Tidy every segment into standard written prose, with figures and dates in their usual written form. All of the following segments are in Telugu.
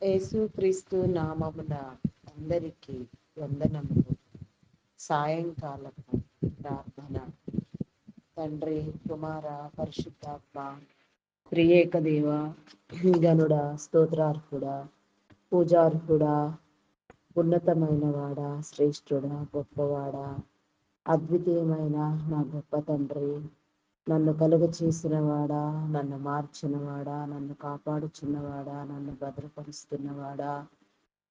యేసుక్రీస్తు నామమున అందరికీ వందనములు. సాయంకాలపు ప్రార్థన. తండ్రి, కుమార, పరిశుద్ధాత్మ, త్రియేక దేవ, గనుడా, స్తోత్రార్హుడా, పూజార్హుడా, ఉన్నతమైన వాడా, శ్రేష్ఠుడా, గొప్పవాడా, అద్వితీయమైన నా గొప్ప తండ్రి, నన్ను కలుగ చేసినవాడా, నన్ను మార్చినవాడా, నన్ను కాపాడుచున్నవాడా, నన్ను భద్రపరుస్తున్నవాడా,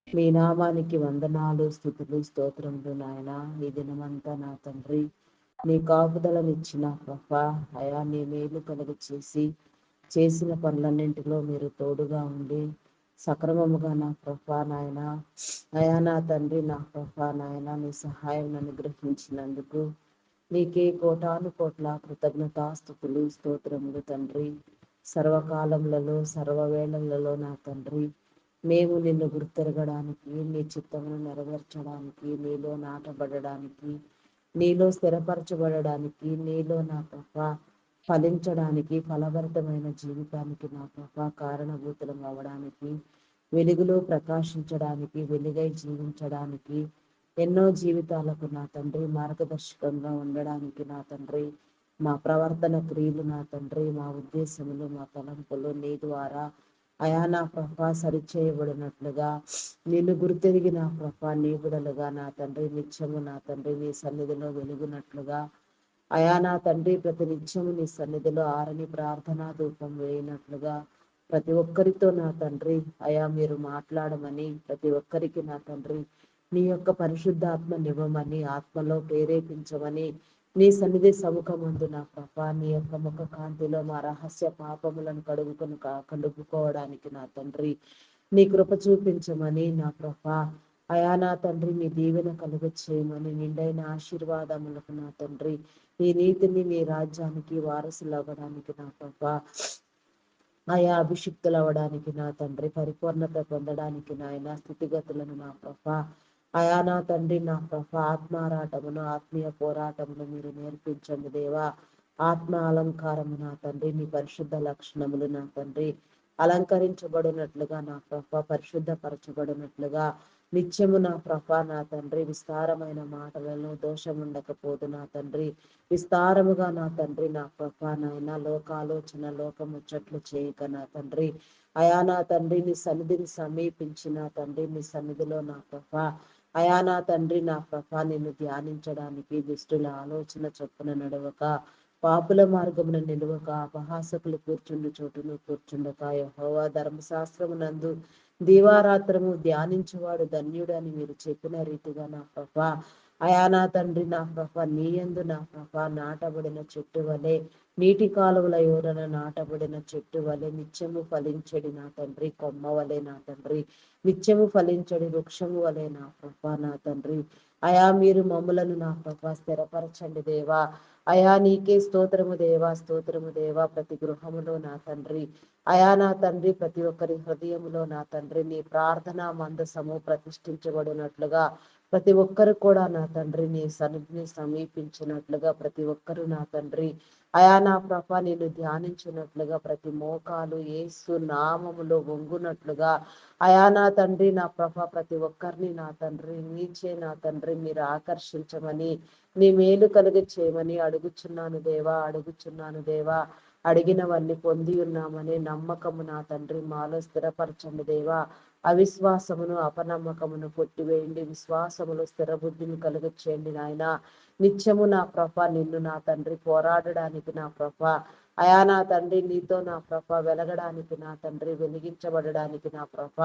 మీ నామానికి వందనాలు, స్తుతులు, స్తోత్రములు నాయన. ఈ దినమంతా నా తండ్రి నీ కాపుదలనిచ్చిన ప్రభా, అయా నీ మేలు కలుగ చేసిన పనులన్నింటిలో మీరు తోడుగా ఉండి సక్రమముగా నా ప్రభా నాయన, అయా నా తండ్రి, నా ప్రభా నాయన, నీ సహాయం అనుగ్రహించినందుకు నీకే కోటాను కోట్ల కృతజ్ఞతాస్తుతులు, స్తోత్రములు తండ్రి. సర్వకాలములలో సర్వవేళలలో నా తండ్రి మేము నిన్ను గుర్తెరగడానికి, నీ చిత్తమును నెరవేర్చడానికి, నీలో నాటబడడానికి, నీలో స్థిరపరచబడడానికి, నీలో నా ప్రభ ఫలించడానికి, ఫలభరితమైన జీవితానికి నా ప్రభ కారణభూతులం అవ్వడానికి, వెలుగులో ప్రకాశించడానికి, వెలుగై జీవించడానికి, ఎన్నో జీవితాలకు నా తండ్రి మార్గదర్శకంగా ఉండడానికి నా తండ్రి, మా ప్రవర్తన క్రియలు నా తండ్రి, మా ఉద్దేశములు, మా తలంపులు నీ ద్వారా అయా నా ప్రభ సరిచేయబడినట్లుగా, నిన్ను గుర్తెరిగి నా ప్రభ నీ బిడలుగా నా తండ్రి నిత్యము నా తండ్రి నీ సన్నిధిలో వెలుగునట్లుగా, అయా నా తండ్రి ప్రతి నిత్యము నీ సన్నిధిలో ఆరని ప్రార్థనా ధూపం వేయినట్లుగా, ప్రతి ఒక్కరితో నా తండ్రి అయా మీరు మాట్లాడమని, ప్రతి ఒక్కరికి నా తండ్రి నీ యొక్క పరిశుద్ధాత్మ నివ్వమని, ఆత్మలో ప్రేరేపించమని, నీ సన్నిధి సముఖమందు నా ప్రభ నీ యొక్క ముఖ కాంతిలో మా రహస్య పాపములను కడుగుకోవడానికి నా తండ్రి నీ కృప చూపించమని నా ప్రభ అయా నా తండ్రి నీ దీవెన కలుగ చేయమని, నిండైన ఆశీర్వాదములకు నా తండ్రి నీ నీతిని నీ రాజ్యానికి వారసులు అవ్వడానికి నా ప్రభ ఆయా అభిషిక్తులు అవ్వడానికి నా తండ్రి, పరిపూర్ణత పొందడానికి నాయన స్థితిగతులను నా ప్రభ అయా నా తండ్రి నా ప్రభ ఆత్మారాటమును, ఆత్మీయ పోరాటమును మీరు నేర్పించండి దేవా. ఆత్మ అలంకారము నా తండ్రి, నీ పరిశుద్ధ లక్షణములు నా తండ్రి అలంకరించబడినట్లుగా నా ప్రభ పరిశుద్ధపరచబడినట్లుగా నిత్యము నా ప్రభ నా తండ్రి విస్తారమైన మాటలలో దోషం ఉండకపోదు నా తండ్రి, విస్తారముగా నా తండ్రి నా ప్రభ నాయన లోకాలోచన లోకముచ్చట్లు చేయక నా తండ్రి అయా నా తండ్రి నీ సన్నిధిని సమీపించిన తండ్రి నీ సన్నిధిలో నా ప్రభ అయా నా తండ్రి నా ప్రభ నిన్ను ధ్యానించడానికి, దుష్టుల ఆలోచన చొప్పున నడవక, పాపుల మార్గమున నిలువక, అపహాసకులు కూర్చుండు చోటును కూర్చుండక, యెహోవా ధర్మశాస్త్రమునందు దీవారాత్రము ధ్యానించువాడు ధన్యుడు అని మీరు చెప్పిన రీతిగా నా ప్రభ అయా నా తండ్రి నా ప్రభ నీ యందు నా ప్రభ నాటబడిన చెట్టు వలె, నీటి కాలువల యోరన నాటబడిన చెట్టు వలె, నిత్యము ఫలించడి నా తండ్రి కొమ్మ వలె నా తండ్రి, నిత్యము ఫలించడి వృక్షము వలె నా ప్రభ నా తండ్రి అయా మీరు మమ్ములను నా ప్రభ స్థిరపరచండి దేవా. అయా నీకే స్తోత్రము దేవా, స్తోత్రము దేవా. ప్రతి గృహములో నా తండ్రి అయా నా తండ్రి ప్రతి ఒక్కరి హృదయములో నా తండ్రి నీ ప్రార్థన మందసము ప్రతిష్ఠించబడినట్లుగా, ప్రతి ఒక్కరు కూడా నా తండ్రి నీ సన్నిధిని సమీపించినట్లుగా, ప్రతి ఒక్కరు నా తండ్రి అయా నా ప్రభ నేను ధ్యానించినట్లుగా, ప్రతి మోకాలు యేసు నామములో వంగునట్లుగా అయా నా తండ్రి నా ప్రభ ప్రతి ఒక్కరిని నా తండ్రి నీచే నా తండ్రి మీరు ఆకర్షించమని, నీ మేలు కలుగ చేయమని అడుగుచున్నాను దేవా, అడుగుచున్నాను దేవా. అడిగినవన్నీ పొంది ఉన్నామని నమ్మకము నా తండ్రి మాలో స్థిరపరచండి దేవా. అవిశ్వాసమును అపనమ్మకమును కొట్టివేయండి, విశ్వాసములో స్థిర బుద్ధిని కలుగ చేయండి నాయన. నిత్యము నా ప్రభ నిన్ను నా తండ్రి పోరాడడానికి నా ప్రభ అయా నా తండ్రి నీతో నా ప్రభ వెలగడానికి నా తండ్రి వెలిగించబడడానికి నా ప్రభ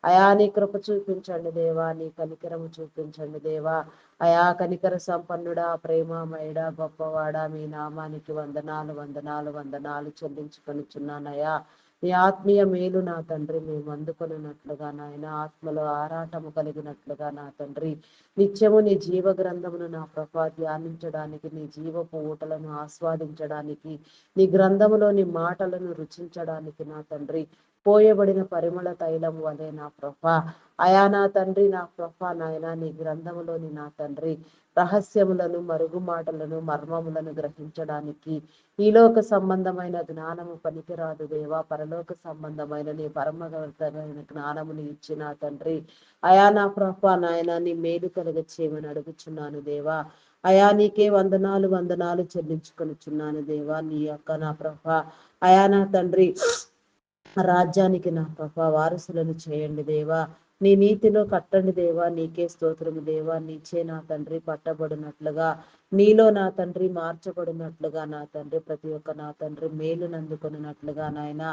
అయా నీ కృప చూపించండి దేవా, నీ కనికరము చూపించండి దేవా. అయా కనికర సంపన్నుడా, ప్రేమమయుడా, గొప్పవాడా, మీ నామానికి వందనాలు వందనాలు వందనాలు చెల్లించుకొనిచున్నానయ్యా. నీ ఆత్మీయ మేలు నా తండ్రి మేము అందుకొనినట్లుగా నాయన, ఆత్మలో ఆరాటము కలిగినట్లుగా నా తండ్రి నిత్యము నీ జీవ గ్రంథమును నా ప్రభ ధ్యానించడానికి, నీ జీవపు ఊటలను ఆస్వాదించడానికి, నీ గ్రంథములోని మాటలను రుచించడానికి నా తండ్రి పోయబడిన పరిమళ తైలం వలె నా ప్రభా. అయా నా తండ్రి, నా ప్రభా నాయన, నీ గ్రంథములోని నా తండ్రి రహస్యములను, మరుగు మాటలను, మర్మములను గ్రహించడానికి ఈ లోక సంబంధమైన జ్ఞానము పనికిరాదు దేవా. పరలోక సంబంధమైన నీ పరమగతమైన జ్ఞానముని ఇచ్చిన తండ్రి. అయా నా ప్రభా నాయన, నీ మేలు కలుగ చేయమని అడుగుచున్నాను దేవా. అయా నీకే వందనాలు వందనాలు చెల్లించుకొనిచున్నాను దేవా. నీ యొక్క నా ప్రభా అయా నా తండ్రి రాజ్యానికి నా ప్రభా వారసులను చేయండి దేవా. నీ నీతిలో కట్టండి దేవా. నీకే స్తోత్రము దేవా. నీచే నా తండ్రి పట్టబడినట్లుగా, నీలో నా తండ్రి మార్చబడినట్లుగా నా తండ్రి ప్రతి ఒక్క నా తండ్రి మేలును అందుకొనినట్లుగా నాయన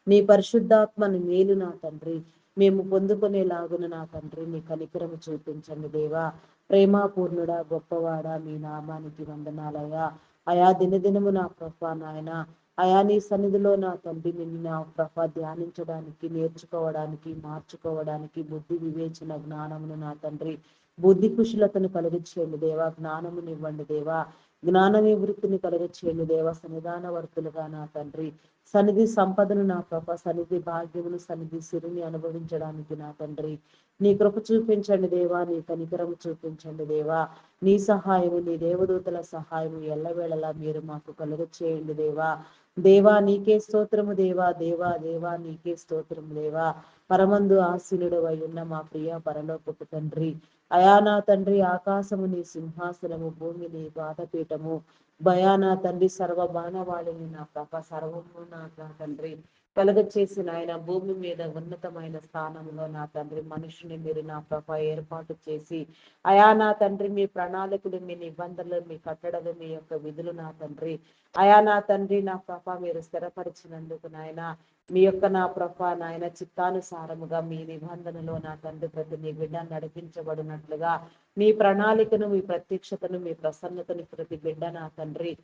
నీ పరిశుద్ధాత్మని మేలు నా తండ్రి మేము పొందుకునేలాగున నా తండ్రి నీ కనికరము చూపించండి దేవా. ప్రేమాపూర్ణుడా, గొప్పవాడా, మీ నామానికి వందనాలయ్యా. అయా దినదినము నా ప్రభా నాయన అయా నీ సన్నిధిలో నా తండ్రి నిన్ను నా ప్రభా ధ్యానించడానికి, నేర్చుకోవడానికి, మార్చుకోవడానికి బుద్ధి వివేచన జ్ఞానమును నా తండ్రి బుద్ధి కుశలతను కలిగించేయండి దేవా. జ్ఞానమును ఇవ్వండి దేవా. జ్ఞానమే వృత్తిని కలిగించేయండి దేవా. సన్నిధాన వర్తులుగా నా తండ్రి సన్నిధి సంపదను నా ప్రభ, సన్నిధి భాగ్యమును, సన్నిధి సిరిని అనుభవించడానికి నా తండ్రి నీ కృప చూపించండి దేవా. నీ కనికరము చూపించండి దేవా. నీ సహాయము, నీ దేవదూతల సహాయము ఎల్లవేళలా మీరు మాకు కలుగ చేయండి దేవా. దేవా నీకే స్తోత్రము దేవా. దేవా దేవా నీకే స్తోత్రము దేవా. పరమందు ఆశీనుడు అయి ఉన్న మా ప్రియ పరలోకపు తండ్రి. అయా నా తండ్రి ఆకాశము నీ సింహాసనము, భూమి నీ పాదపీఠము, భయానా తండ్రి సర్వ బాణవాళిని నా ప్రభ సర్వము నా తండ్రి కలుగ చేసిన ఆయన భూమి మీద ఉన్నతమైన స్థానంలో నా తండ్రి మనుషుని మీరు నా ప్రభ ఏర్పాటు చేసి అయా నా తండ్రి మీ ప్రణాళికలు, మీ నిబంధనలు, మీ కట్టడలు, మీ యొక్క విధులు నా తండ్రి అయా నా తండ్రి నా ప్రభ మీరు స్థిరపరిచినందుకు నాయన మీ యొక్క నా ప్రభ నాయన చిత్తానుసారముగా మీ నిబంధనలో నా తండ్రి ప్రతి నీ బిడ్డ నడిపించబడినట్లుగా మీ ప్రణాళికను, మీ ప్రత్యక్షతను, మీ ప్రసన్నతను ప్రతి బిడ్డ నా తండ్రి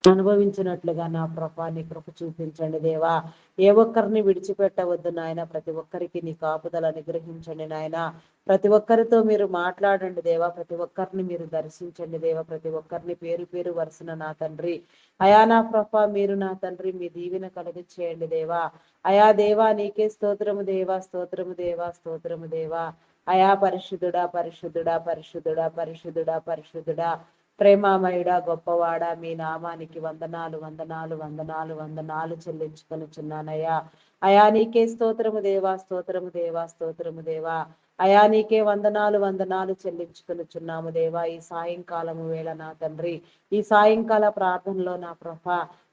అనుభవించినట్లుగా నా ప్రభాని కృప చూపించండి దేవా. ఏ ఒక్కరిని విడిచిపెట్టవద్దు నాయన. ప్రతి ఒక్కరికి నీ కాపుదల అనుగ్రహించండి నాయన. ప్రతి ఒక్కరితో మీరు మాట్లాడండి దేవా. ప్రతి ఒక్కరిని మీరు దర్శించండి దేవా. ప్రతి ఒక్కరిని పేరు పేరు వరుసన నా తండ్రి అయా నా ప్రభ మీరు నా తండ్రి మీ దీవెన కలుగ చేయండి దేవా. అయా దేవా నీకే స్తోత్రము దేవా. స్తోత్రము దేవా. స్తోత్రము దేవా. అయా పరిశుద్ధుడా, పరిశుద్ధుడా, పరిశుద్ధుడా, పరిశుద్ధుడా, పరిశుద్ధుడా, ప్రేమామయుడా, గొప్పవాడా, మీ నామానికి వందనాలు వందనాలు వందనాలు వందనాలు చెల్లించుకొనిచున్నానయ్యా. అయా నీకే స్తోత్రము దేవా. స్తోత్రము దేవా. స్తోత్రము దేవా. అయా నీకే వందనాలు వందనాలు చెల్లించుకొనిచున్నాము దేవా. ఈ సాయంకాలము వేళ నా తండ్రి ఈ సాయంకాల ప్రార్థనలో నా ప్రభ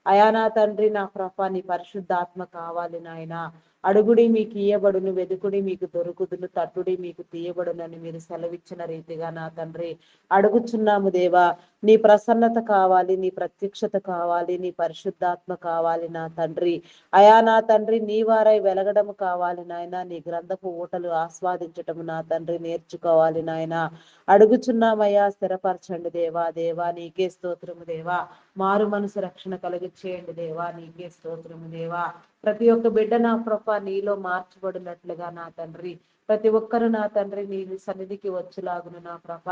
అయా నా తండ్రి నా ప్రభ నీ పరిశుద్ధాత్మ కావాలి నాయన. అడుగుడి మీకు ఇయ్యబడును, వెదుకుడి మీకు దొరుకుదును, తట్టుడి మీకు తీయబడునని మీరు సెలవిచ్చిన రీతిగా నా తండ్రి అడుగుచున్నాము దేవా. నీ ప్రసన్నత కావాలి, నీ ప్రత్యక్షత కావాలి, నీ పరిశుద్ధాత్మ కావాలి నా తండ్రి అయా నా తండ్రి నీ వారై వెలగడము కావాలి నాయన. నీ గ్రంథపు ఊటలు ఆస్వాదించటము నా తండ్రి నేర్చుకోవాలి నాయన. అడుగుచున్నామయ్యా. స్థిరపరచండి దేవా. దేవా నీకే స్తోత్రము దేవా. మారు మనసు రక్షణ కలిగిచేయండి దేవా. నీకే స్తోత్రము దేవా. ప్రతి ఒక్క బిడ్డ నా ప్రభ నీలో మార్చబడినట్లుగా నా తండ్రి ప్రతి ఒక్కరు నా తండ్రి నీ సన్నిధికి వచ్చులాగును నా ప్రభ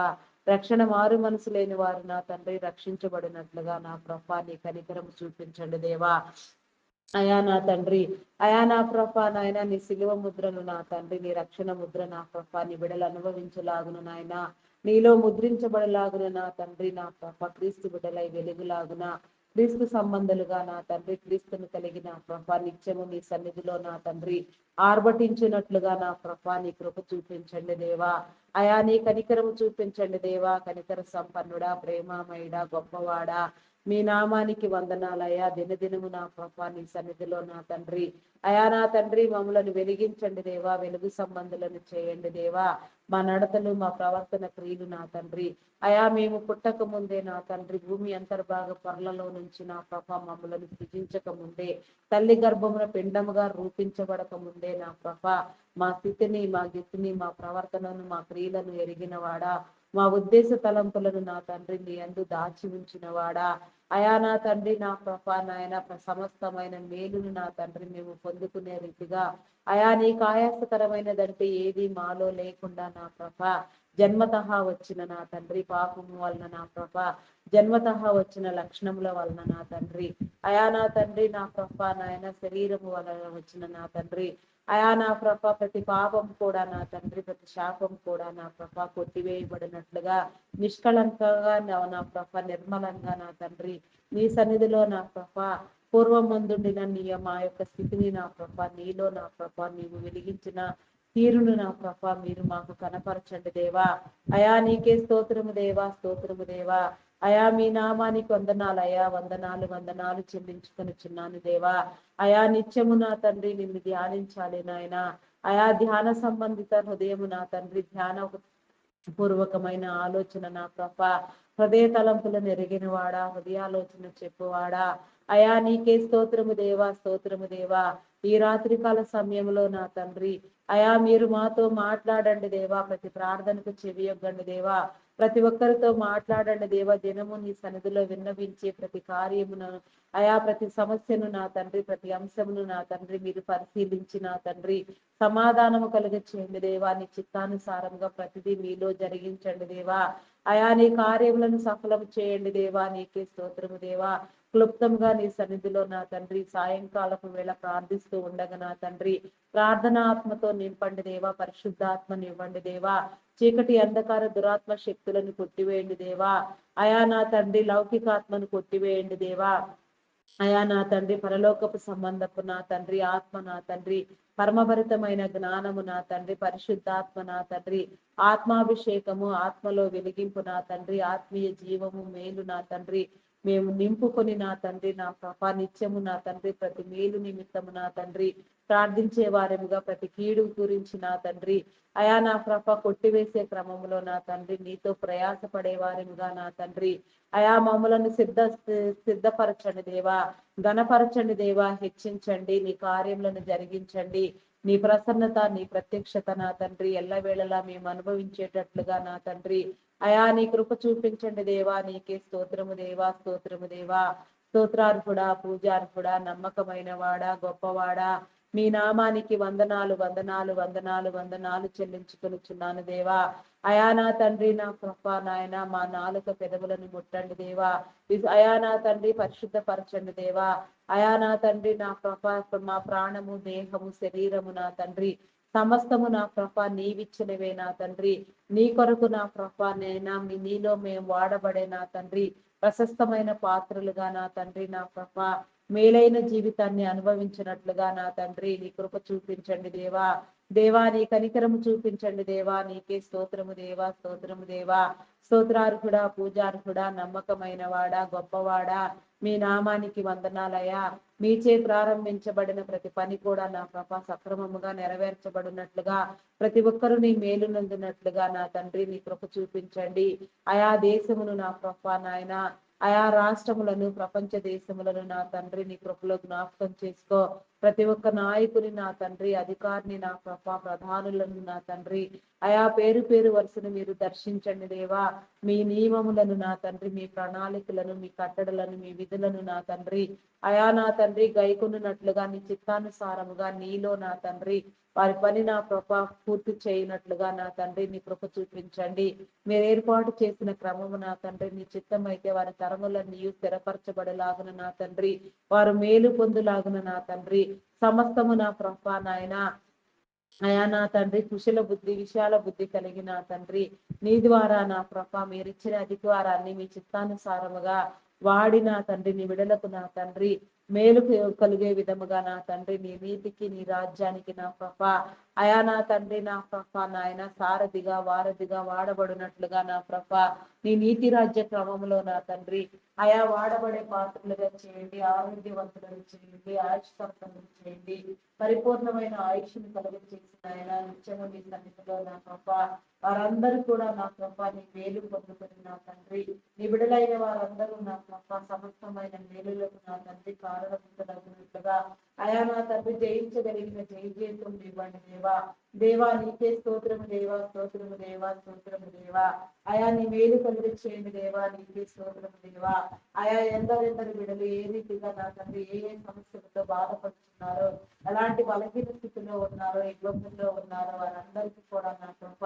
రక్షణ మారు మనసు లేని వారు నా తండ్రి రక్షించబడినట్లుగా నా ప్రభ నీ కనికరం చూపించండి దేవా. అయా నా తండ్రి అయా నా ప్రభ నాయన నీ శిలువ ముద్రను నా తండ్రి నీ రక్షణ ముద్ర నా ప్రభ నీ బిడలు అనుభవించలాగును నాయన. నీలో ముద్రించబడలాగున నా తండ్రి నా ప్రభ క్రీస్తు బిడలై వెలుగులాగున క్రీస్తు సంబంధులుగా నా తండ్రి క్రీస్తును కలిగిన ప్రభ నిత్యము నీ సన్నిధిలో నా తండ్రి ఆర్భటించినట్లుగా నా ప్రభ నీ కృప చూపించండి దేవా. అయా నీ కనికరము చూపించండి దేవా. కనికర సంపన్నుడా, ప్రేమామయుడా, గొప్పవాడా, మీ నామానికి వందనాలయ్యా. దినదినము నా ప్రభ నీ సన్నిధిలో నా తండ్రి అయా నా తండ్రి మమ్మలను వెలిగించండి దేవా. వెలుగు సంబంధులను చేయండి దేవా. మా నడతలు, మా ప్రవర్తన క్రియలు నా తండ్రి అయా మేము పుట్టక ముందే నా తండ్రి భూమి అంతర్భాగ పొరలలో నుంచి నా ప్రభ మమ్మలను సృజించక ముందే తల్లి గర్భమున పిండముగా రూపించబడక ముందే నా ప్రభ మా స్థితిని, మా గిత్తిని, మా ప్రవర్తనను, మా క్రియలను ఎరిగిన వాడా, మా ఉద్దేశ తలంపులను నా తండ్రి నీ యందు దాచి ఉంచిన వాడా. అయా నా తండ్రి నా ప్రభా నాయన సమస్తమైన మేలును నా తండ్రి మేము పొందుకునే రీతిగా అయా నీకు ఆయాసకరమైనదంటే ఏది మాలో లేకుండా నా ప్రభా జన్మతః వచ్చిన నా తండ్రి పాపము వలన నా ప్రభా జన్మతః వచ్చిన లక్షణముల వలన నా తండ్రి అయా నా తండ్రి నా ప్రభా నాయన శరీరము వలన వచ్చిన నా తండ్రి అయా నా ప్రభా ప్రతి పాపం కూడా నా తండ్రి ప్రతి శాపం కూడా నా ప్రభా కొట్టివేయబడినట్లుగా నిష్కళంకంగా నా ప్రభా నిర్మలంగా నా తండ్రి నీ సన్నిధిలో నా ప్రభా పూర్వమందుండిన నీ మా యొక్క స్థితిని నా ప్రభా నీలో నా ప్రభా నీవు వెలిగించిన తీరును నా ప్రభా మీరు మాకు కనపరచండి దేవా. అయా నీకే స్తోత్రము దేవా, స్తోత్రము దేవా. అయా మీ నామానికి వందనాలు అయా, వందనాలు వందనాలు చెల్లించుకొనిచున్నాను దేవా. అయా నిత్యము నా తండ్రి నిన్ను ధ్యానించాలి నాయన. అయా ధ్యాన సంబంధిత హృదయము నా తండ్రి ధ్యాన పూర్వకమైన ఆలోచన నా ప్రభా హృదయ తలంపులను ఎరిగిన వాడా, హృదయాలోచన చెప్పువాడా. అయా నీకే స్తోత్రము దేవా, స్తోత్రము దేవా. ఈ రాత్రికాల సమయంలో నా తండ్రి అయా మీరు మాతో మాట్లాడండి దేవా. ప్రతి ప్రార్థనకు చెవియొగ్గండి దేవా. ప్రతి ఒక్కరితో మాట్లాడండి దేవా. దినము నీ సన్నిధిలో విన్నవించే ప్రతి కార్యమును అయా ప్రతి సమస్యను నా తండ్రి ప్రతి అంశమును నా తండ్రి మీరు పరిశీలించి నా తండ్రి సమాధానము కలిగించండి దేవా. నీ చిత్తానుసారంగా ప్రతిదీ మీలో జరిగించండి దేవా. అయా నీ కార్యములను సఫలం చేయండి దేవా. నీకే స్తోత్రము దేవా. క్లుప్తంగా నీ సన్నిధిలో నా తండ్రి సాయంకాలపు వేళ ప్రార్థిస్తూ ఉండగా నా తండ్రి ప్రార్థన ఆత్మతో నింపండి దేవా. పరిశుద్ధాత్మని ఇవ్వండి దేవా. చీకటి అంధకార దురాత్మ శక్తులను కొట్టివేయండి దేవా. అయా నా తండ్రి లౌకికాత్మను కొట్టివేయండి దేవా. అయా నా తండ్రి పరలోకపు సంబంధపు నా తండ్రి ఆత్మ నా తండ్రి పరమభరితమైన జ్ఞానము నా తండ్రి పరిశుద్ధాత్మ నా తండ్రి ఆత్మాభిషేకము ఆత్మలో వెలిగింపు నా తండ్రి ఆత్మీయ జీవము మేలు నా తండ్రి మేము నింపుకొని నా తండ్రి నా ప్రభా నిత్యము నా తండ్రి ప్రతి మేలు నిమిత్తము నా తండ్రి ప్రార్థించే వారముగా ప్రతి కీడు గురించి నా తండ్రి అయా నా ప్రభ కొట్టివేసే క్రమంలో నా తండ్రి నీతో ప్రయాసపడే వారముగా నా తండ్రి అయా మమ్మలను సిద్ధపరచండి దేవా. ఘనపరచండి దేవా. హెచ్చించండి. నీ కార్యములను జరిగించండి. నీ ప్రసన్నత నీ ప్రత్యక్షత నా తండ్రి ఎల్లవేళలా మేము అనుభవించేటట్లుగా నా తండ్రి అయా నీ కృప చూపించండి దేవా. నీకే స్తోత్రము దేవా, స్తోత్రము దేవా. స్తోత్రార్హుడా, పూజార్హుడా, నమ్మకమైన వాడా, గొప్పవాడా, మీ నామానికి వందనాలు వందనాలు వందనాలు వందనాలు చెల్లించుకొనిచున్నాను దేవా. అయా నా తండ్రి నా కృప నాయన మా నాలుక పెదవులను ముట్టండి దేవా. అయా నా తండ్రి పరిశుద్ధపరచండి దేవా. అయా నా తండ్రి నా కృప మా ప్రాణము దేహము శరీరము నా తండ్రి సమస్తము నా కృప నీవిచ్చినవే నా తండ్రి. నీ కొరకు నా కృప నైనా నీలో మేము వాడబడే నా తండ్రి ప్రశస్తమైన పాత్రలుగా నా తండ్రి నా కృప మేలైన జీవితాన్ని అనుభవించినట్లుగా నా తండ్రి నీ కృప చూపించండి దేవా. దేవా నీ కనికరము చూపించండి దేవా. నీకే స్తోత్రము దేవా, స్తోత్రము దేవా. స్తోత్రార్హుడా, పూజార్హుడా, నమ్మకమైన వాడా, గొప్పవాడా, మీ నామానికి వందనాలయా. మీచే ప్రారంభించబడిన ప్రతి పని కూడా నా ప్రభ సక్రమముగా నెరవేర్చబడినట్లుగా ప్రతి ఒక్కరూ నీ మేలు నందినట్లుగా నా తండ్రి నీ కృప చూపించండి. ఆయా దేశమును నా ప్రభ నాయన ఆయా రాష్ట్రములను ప్రపంచ దేశములను నా తండ్రి నీ కృపలో జ్ఞాపకం చేసుకో. ప్రతి ఒక్క నాయకుని నా తండ్రి అధికారిని నా ప్రభ ప్రధానులను నా తండ్రి ఆయా పేరు పేరు వరుసను మీరు దర్శించండి దేవా. మీ నియమములను నా తండ్రి మీ ప్రణాళికలను మీ కట్టడలను మీ విధులను నా తండ్రి అయా నా తండ్రి గైకొనున్నట్లుగా నీ చిత్తానుసారముగా నీలో నా తండ్రి వారి పని నా కృప పూర్తి చేయనట్లుగా నా తండ్రి నీ కృప చూపించండి. మీరు ఏర్పాటు చేసిన క్రమము నా తండ్రి నీ చిత్తం అయితే వారి తరములన్నీ స్థిరపరచబడలాగున నా తండ్రి వారు మేలు పొందులాగున నా తండ్రి సమస్తము నా కృప నాయన అయా నా తండ్రి కుశల బుద్ధి విశాల బుద్ధి కలిగిన తండ్రి నీ ద్వారా నా ప్రభ మీరిచ్చిన అధికారాన్ని మీ చిత్తానుసారముగా వాడి నా తండ్రి నీ విడలకు నా తండ్రి మేలు కలిగే విధముగా నా తండ్రి నీ నీతికి నీ రాజ్యానికి నా ప్రభ అయా నా తండ్రి నా ప్రభ నాయన సారథిగా వారధిగా వాడబడినట్లుగా నా ప్రభ నీ నీతి రాజ్య క్రమంలో నా తండ్రి అయా వాడబడే పాత్రలుగా చేయండి. ఆరోగ్యవంతులను చేయండి. ఆయుష్కర్తలను చేయండి. పరిపూర్ణమైన ఆయుష్ను కలుగు చేసిన ఆయన నిత్యము నీ సన్నిధిలో నా ప్రభ వారందరూ కూడా నా ప్రభ నీ మేలు పొందుకొని నా తండ్రి నీ బిడలైన వారందరూ నా ప్రభ సమస్తమైన మేలులకు నా తండ్రి కారణభూతులగునట్లుగా అయా నా తండ్రి జయించగలిగిన జయజేతం ఇవ్వండి దేవా. దేవా నీకే స్తోత్రము దేవా, స్తోత్రము దేవా, స్తోత్రము దేవా. అయా నీ మేలు కలుగు చేయండి దేవా, నీకే స్తోత్రము దేవా. అయా ఎందరెందరి బిడ్డలు ఏ రీతిగా నా తండ్రి ఏ ఏ సమస్యలతో బాధపడుతున్నారో, ఎలాంటి బలహీన స్థితిలో ఉన్నారో, ఇబ్బందుల్లో ఉన్నారో వారందరికీ కూడా నా కృప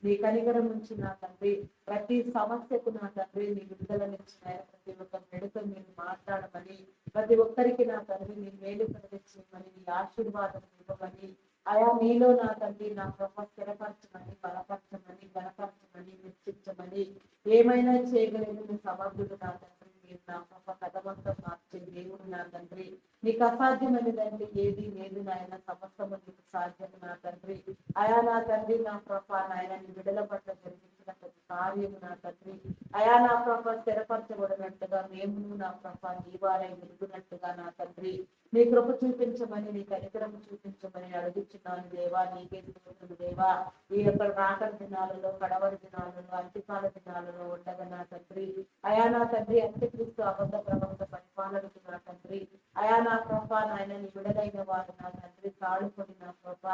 నీ కనికరం నుంచి నా తండ్రి ప్రతి సమస్యకు నా తండ్రి నీ విడుదలనిచ్చిన ప్రతి ఒక్క మెడతో మీరు మాట్లాడమని, ప్రతి ఒక్కరికి నా తండ్రి నీ మేలు కలిగించమని, నీ ఆశీర్వాదం ఇవ్వమని, అయా నీలో నా తండ్రి నా కృప స్థిరపరచమని, బలపరచమని, బలపరచమని, హెచ్చించమని, ఏమైనా చేయగలిగిన సమర్థుడు నా తండ్రి. మీరు నా కృప కథమంతా మార్చే దేవుడు నా తండ్రి. నీకు అసాధ్యమైనదంటే ఏది లేదు నాయన, సమస్తము నీకు సాధ్యం నా తండ్రి. అయా నా తండ్రి నా కృప నాయన నీ విడుదల పట్ల జరిగించిన ప్రతి కార్యము నా తండ్రి. అయా నా కృప స్థిరపరచబడినట్టుగా మేము నా కృప నీ వారే వెలుగునట్టుగా నా తండ్రి నీ కృప చూపించమని, నీ కనికరము చూపించమని అడుగుచున్నాను దేవా. నీకే స్తోత్రము దేవా. ఈ యొక్క రాకడ దినాలలో, కడవరి దినాలలో, అంత్యకాల దినాలలో ఉండగా నా తండ్రి. అయా నా తండ్రి అంత్యక్రీస్తు అబద్ధ ప్రవక్త పరిపాలనకు నా తండ్రి. అయా నా కృప నాయన నీ విడదైన వారు నా తండ్రి తాడుకొని నా కృప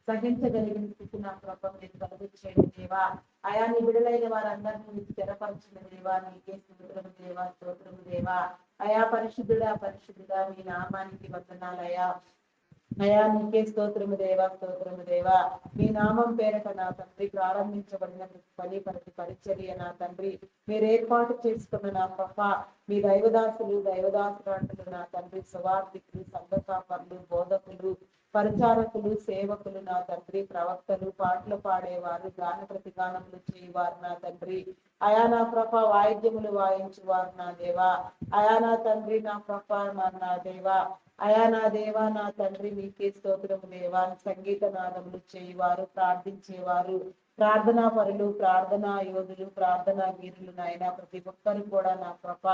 సహించగలిగిన స్థితి నా కృప మీరు కలిగించేయండి దేవా. అయా నీ విడుదలైన వారందరినీ మీరు స్థిరపరచిన దేవా. నీకే స్తోత్రము దేవా, స్తోత్రము దేవా. అయా పరిశుద్ధుడా, పరిశుద్ధుడా మీ నామానికి వందనాలయా. అయా నీకే స్తోత్రము దేవా, స్తోత్రము దేవా. మీ నామం పేరట నా తండ్రి ప్రారంభించబడిన పని ప్రతి పరిచర్య నా తండ్రి మీరు ఏర్పాటు చేసుకున్న నా కృప మీ దైవదాసులు దైవదాసురాంటులు నా తండ్రి, సువార్థికులు, సంఘ కాపర్లు, బోధకులు, పరిచారకులు, సేవకులు నా తండ్రి, ప్రవక్తలు, పాటలు పాడేవారు, గాన ప్రతిగానములు చేయవారు నా తండ్రి. అయా నా కృప వాయిద్యములు వాయించువారు నా దేవా. అయా నా తండ్రి నా కృప నా దేవా. అయా నా దేవా నా తండ్రి నీకే స్తోత్రము దేవా. సంగీత నాదములు చేయవారు, ప్రార్థించేవారు, ప్రార్థనా పరులు, ప్రార్థనా యోధులు, ప్రార్థనా వీరులు నాయన ప్రతి ఒక్కరు కూడా నా కృప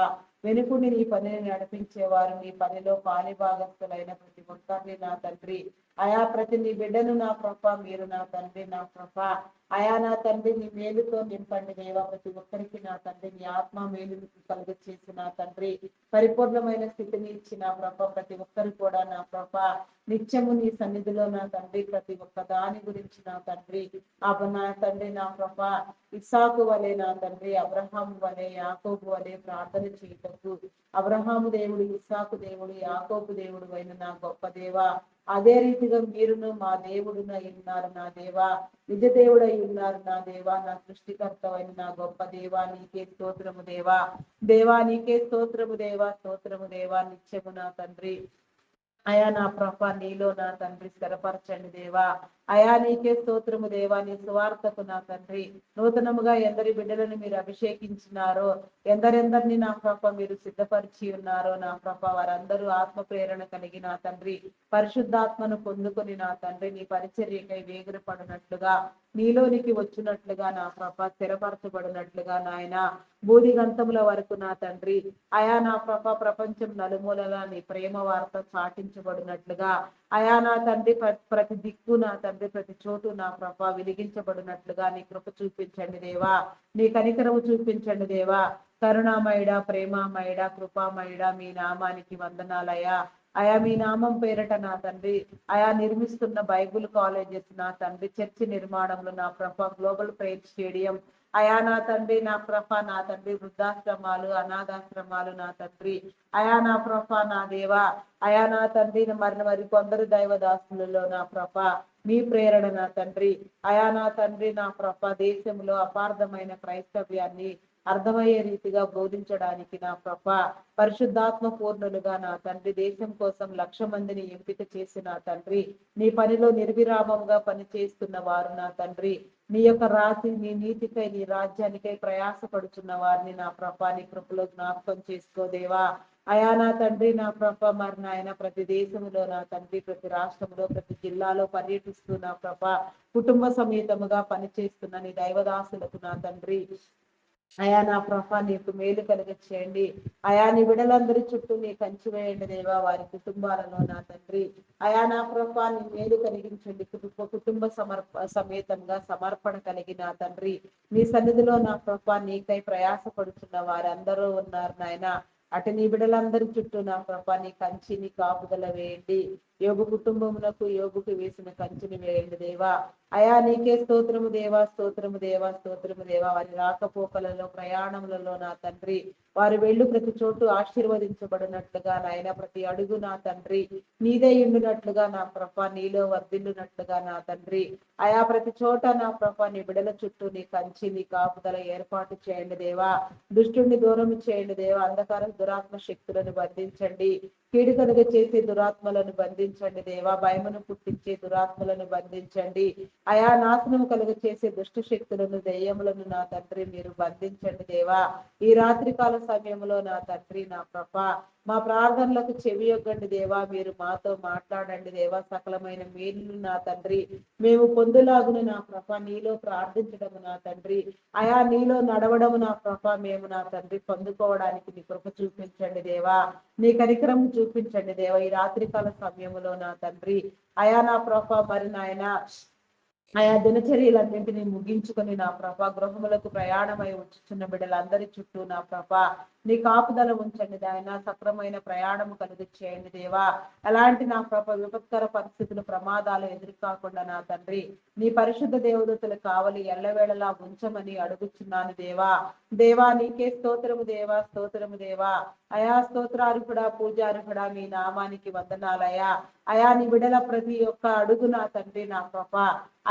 వెనుకుని నీ పనిని నడిపించేవారు, నీ పనిలో పాలి భాగస్థులైన ప్రతి ఒక్కరిని నా తండ్రి. అయా ప్రతి నీ బిడ్డను నా కృప మీరు నా తండ్రి నా కృప. అయా నా తండ్రి నీ మేలుతో నింపండి దేవా. ప్రతి ఒక్కరికి నా తండ్రి నీ ఆత్మ మేలు కలుగ చేసి నా తండ్రి పరిపూర్ణమైన స్థితిని ఇచ్చిన ప్రభ ప్రతి ఒక్కరు కూడా నా ప్రభ నిత్యము నీ సన్నిధిలో నా తండ్రి ప్రతి ఒక్క దాని గురించి నా తండ్రి నా తండ్రి నా ప్రభ ఇస్సాకు వలె నా తండ్రి అబ్రహాము వలె యాకోబు వలె ప్రార్థన చేయటకు, అబ్రహాము దేవుడు, ఇస్సాకు దేవుడు, యాకోబు దేవుడు అయిన నా గొప్ప దేవా. అదే రీతిగా మీరును మా దేవుడునై ఉన్నారు నా దేవా. నిజ దేవుడై ఉన్నారు నా దేవా. నా సృష్టికర్త అయిన నా గొప్ప దేవా. నీకే స్తోత్రము దేవా. దేవా నీకే స్తోత్రము దేవా, స్తోత్రము దేవా. నిత్యము నా తండ్రి అయా నా ప్రభ నీలో నా తండ్రి స్థిరపరచండి దేవా. అయా నీకే స్తోత్రము దేవా. నీ సువార్తకు నా తండ్రి నూతనముగా ఎందరి బిడ్డలను మీరు అభిషేకించినారో, ఎందరెందరిని నా ప్రభ మీరు సిద్ధపరిచి ఉన్నారో నా ప్రభ వారందరూ ఆత్మ ప్రేరణ కలిగి నా తండ్రి పరిశుద్ధాత్మను పొందుకొని నా తండ్రి నీ పరిచర్యకై వేగిరపడినట్లుగా, నీలోనికి వచ్చినట్లుగా నా ప్రభ స్థిరపరచబడినట్లుగా నాయన బూదిగంతముల వరకు నా తండ్రి అయా నా ప్రభ ప్రపంచం నలుమూలలా నీ ప్రేమ వార్త చాటించబడినట్లుగా అయా నా తండ్రి ప్రతి దిక్కు నా తండ్రి ప్రతి చోటు నా ప్రభ వెలిగించబడినట్లుగా నీ కృప చూపించండి దేవా. నీ కనికరము చూపించండి దేవా. కరుణామయుడ, ప్రేమామయుడ, కృపామయుడ మీ నామానికి వందనాలయా. అయా మీ నామం పేరట నా తండ్రి అయా నిర్మిస్తున్న బైబుల్ కాలేజెస్ నా తండ్రి చర్చి నిర్మాణంలో నా ప్రభ గ్లోబల్ ప్రేయర్ స్టేడియం అయా నా తండ్రి నా ప్రభ నా తండ్రి వృద్ధాశ్రమాలు, అనాథాశ్రమాలు నా తండ్రి అయా నా ప్రభ నా దేవా. అయా నా తండ్రి మరి కొందరు దైవదాసులలో నా ప్రభ మీ ప్రేరణ నా తండ్రి అయా నా తండ్రి నా ప్రభ దేశంలో అపార్థమైన క్రైస్తవ్యాన్ని అర్థమయ్యే రీతిగా బోధించడానికి నా ప్రభ పరిశుద్ధాత్మ పూర్ణులుగా నా తండ్రి దేశం కోసం 1,00,000 మందిని ఎంపిక చేసి నా తండ్రి నీ పనిలో నిర్విరామంగా పనిచేస్తున్న వారు నా తండ్రి నీ యొక్క రాసి నీ నీతికై నీ రాజ్యానికై ప్రయాసపడుచున్న వారిని నా ప్రభ నీ కృపలో జ్ఞాపకం చేసుకోదేవా. అయా నా తండ్రి నా ప్రభ మరి నాయన ప్రతి దేశంలో నా తండ్రి ప్రతి రాష్ట్రంలో ప్రతి జిల్లాలో పర్యటిస్తూ నా ప్రభ కుటుంబ సమేతముగా పనిచేస్తున్న నీ దైవదాసులకు నా తండ్రి అయా నా ప్రభ నీకు మేలు కలిగ చేయండి. అయా నీ బిడ్డలందరి చుట్టూ నీ కంచి వేయండి దేవా. వారి కుటుంబాలలో నా తండ్రి అయా నా ప్రభ నీ మేలు కలిగించండి. కుటుంబ సమేతంగా సమర్పణ కలిగి నా తండ్రి నీ సన్నిధిలో నా ప్రభ నీకై ప్రయాసపడుతున్న వారందరూ ఉన్నారు నాయన. అటు నీ బిడ్డలందరి చుట్టూ నా ప్రభా నీ కంచి నీ కాపుదల వేయండి. యోగు కుటుంబమునకు యోగుకు వేసిన కంచిని వేయండి దేవా. అయా నీకే స్తోత్రము దేవా, స్తోత్రము దేవా, స్తోత్రము దేవా. వారి రాకపోకలలో ప్రయాణములలో నా తండ్రి వారు వెళ్ళు ప్రతి చోటు ఆశీర్వదించబడినట్లుగా నాయన ప్రతి అడుగు నా తండ్రి నీదే ఉండినట్లుగా నా ప్రభ నీలో వర్ధిల్లునట్లుగా నా తండ్రి అయా ప్రతి చోట నా ప్రభ నీ బిడల చుట్టూ నీ కంచి నీ కాపుదల ఏర్పాటు చేయండి దేవా. దుష్టుని దూరం చేయండి దేవా. అంధకార దురాత్మ శక్తులను బంధించండి. కీడు కలుగ చేసే దురాత్మలను బంధించండి దేవా. భయమును పుట్టించే దురాత్మలను బంధించండి. అయా నాశనము కలుగ చేసే దుష్ట శక్తులను దెయ్యములను నా తండ్రి మీరు బంధించండి దేవా. ఈ రాత్రికాల సమయంలో నా తండ్రి నా ప్రభ మా ప్రార్థనలకు చెవి యొగ్గండి దేవా. మీరు మాతో మాట్లాడండి దేవా. సకలమైన మేలును నా తండ్రి మేము పొందులాగును నా ప్రభ నీలో ప్రార్థించడము నా తండ్రి అయా నీలో నడవడము నా ప్రభ మేము నా తండ్రి పొందుకోవడానికి నీ కృప చూపించండి దేవా. నీ కనికరం చూపించండి దేవా. ఈ రాత్రికాల సమయంలో నా తండ్రి అయా నా ప్రభ మరి నాయన ఆయా దినచర్యలన్నింటినీ ముగించుకొని నా ప్రభ గృహములకు ప్రయాణమై వచ్చుచున్న బిడ్డలందరి చుట్టూ నా ప్రభ నీ కాపుదల ఉంచండి ఆయన. సక్రమైన ప్రయాణము కలుగు చేయండి దేవా. ఎలాంటి నా ప్రభ విపత్కర పరిస్థితులు ప్రమాదాలు ఎదురుకాకుండా నా తండ్రి నీ పరిశుద్ధ దేవదూతలు కావలి ఎల్లవేళలా ఉంచమని అడుగుచున్నాను దేవా. దేవా నీకే స్తోత్రము దేవా, స్తోత్రము దేవా. అయా స్తోత్రార్హుడా, పూజార్హుడా మీ నామానికి వందనాలయా. అయా నీ బిడల ప్రతి ఒక్క అడుగు నా తండ్రి నా ప్రభ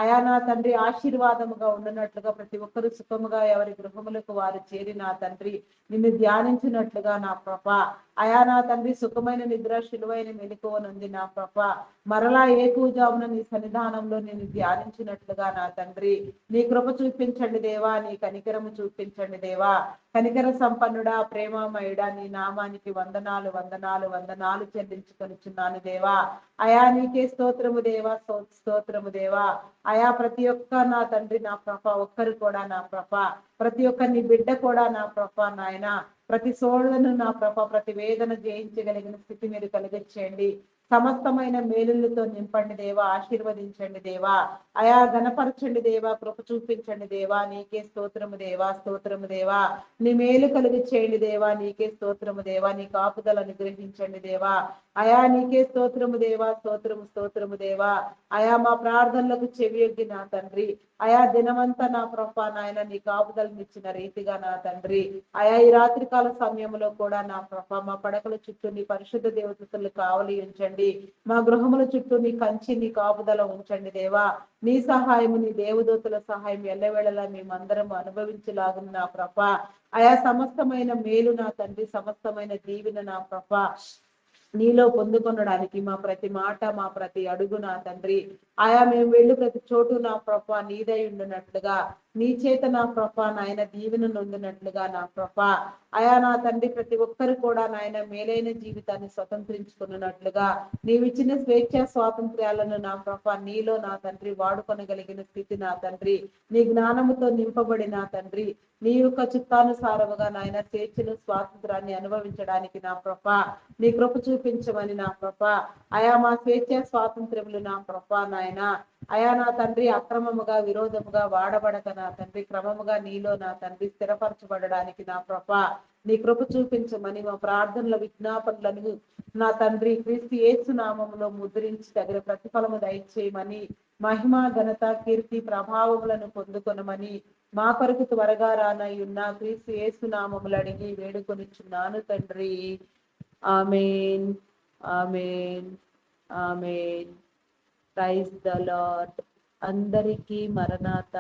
అయా నా తండ్రి ఆశీర్వాదముగా ఉండనట్లుగా ప్రతి ఒక్కరు సుఖముగా ఎవరి గృహములకు వారు చేరి నా తండ్రి నిన్ను ధ్యానించినట్లుగా నా ప్రభ అయా నా తండ్రి సుఖమైన నిద్ర శిలువైన మెలకువనుంది నా ప్రభ మరలా ఏకూజామున నీ సన్నిధానంలో నిన్ను ధ్యానించినట్లుగా నా తండ్రి నీ కృప చూపించండి దేవా. నీ కనికరము చూపించండి దేవా. కనికర సంపన్నుడా, ప్రేమమయుడా నీ నామానికి వందనాలు వందనాలు వందనాలు చెల్లించుకొనిచున్నాను దేవా. అయా నీకే స్తోత్రము దేవా, స్తోత్రము దేవా. అయా ప్రతి ఒక్క నా తండ్రి నా ప్రభ ఒక్కరు కూడా నా ప్రభ ప్రతి ఒక్క నీ బిడ్డ కూడా నా ప్రభ నాయన ప్రతి సోళ్లను నా ప్రభ ప్రతి వేదన జయించగలిగిన స్థితి మీరు కలిగించండి. సమస్తమైన మేలులతో నింపండి దేవా. ఆశీర్వదించండి దేవా. అయా ఘనపరచండి దేవా. కృప చూపించండి దేవా. నీకే స్తోత్రము దేవా, స్తోత్రము దేవా. నీ మేలు కలుగు చేయండి దేవా. నీకే స్తోత్రము దేవా. నీ కాపుదల అనుగ్రహించండి దేవా. అయా నీకే స్తోత్రము దేవా, స్తోత్రము స్తోత్రము దేవా. అయా మా ప్రార్థనలకు చెవియొగ్గి నా తండ్రి అయా దినమంతా నా ప్రభ నాయన నీ కాపుదలనిచ్చిన రీతిగా నా తండ్రి అయా ఈ రాత్రికాల సమయంలో కూడా నా ప్రభ మా పడకల చుట్టూ నీ పరిశుద్ధ దేవతలు కావలి ఉంచండి. మా గృహముల చుట్టూ నీ కంచి నీ కాపుదల ఉంచండి దేవా. నీ సహాయము నీ దేవదూతల సహాయం ఎల్లవేళలా మేమందరం అనుభవించలాగును నా ప్రభ అయా సమస్తమైన మేలు నా తండ్రి సమస్తమైన దీవెన నా ప్రభ నీలో పొందుకొనడానికి మా ప్రతి మాట మా ప్రతి అడుగు నా తండ్రి ఆయా మేము వెళ్ళి ప్రతి చోటు నా ప్రభ నీదై ఉండినట్లుగా నీ చేత నా ప్రభ నాయన దీవెన నొందినట్లుగా నా ప్రభ అయా నా తండ్రి ప్రతి ఒక్కరు కూడా నాయన మేలైన జీవితాన్ని స్వతంత్రించుకున్నట్లుగా నీవిచ్చిన స్వేచ్ఛ స్వాతంత్ర్యాలను నా ప్రభ నీలో నా తండ్రి వాడుకొనగలిగిన స్థితి నా తండ్రి నీ జ్ఞానముతో నింపబడి నా తండ్రి నీ యొక్క చిత్తానుసారముగా నాయన స్వేచ్ఛను స్వాతంత్రాన్ని అనుభవించడానికి నా ప్రభ నీ కృప చూపించమని నా ప్రభ అయా మా స్వేచ్ఛ స్వాతంత్ర్యములు నా ప్రభ నాయన అయా నా తండ్రి అక్రమముగా విరోధముగా వాడబడక నా తండ్రి క్రమముగా నీలో నా తండ్రి స్థిరపరచబడడానికి నా ప్రభ నీ కృప చూపించమని మా ప్రార్థనల విజ్ఞాపనలను నా తండ్రి క్రీస్తు యేసు నామములో ముద్రించి తగిన ప్రతిఫలము దయచేయమని మహిమ ఘనత కీర్తి ప్రభావములను పొందుకొనమని మా కొరకు త్వరగా రానయ్యున్న క్రీస్తు యేసు నామములు అడిగి వేడుకొనిచున్నాను తండ్రి. Amen, amen, amen. Praise the Lord. అందరికీ మరణాత.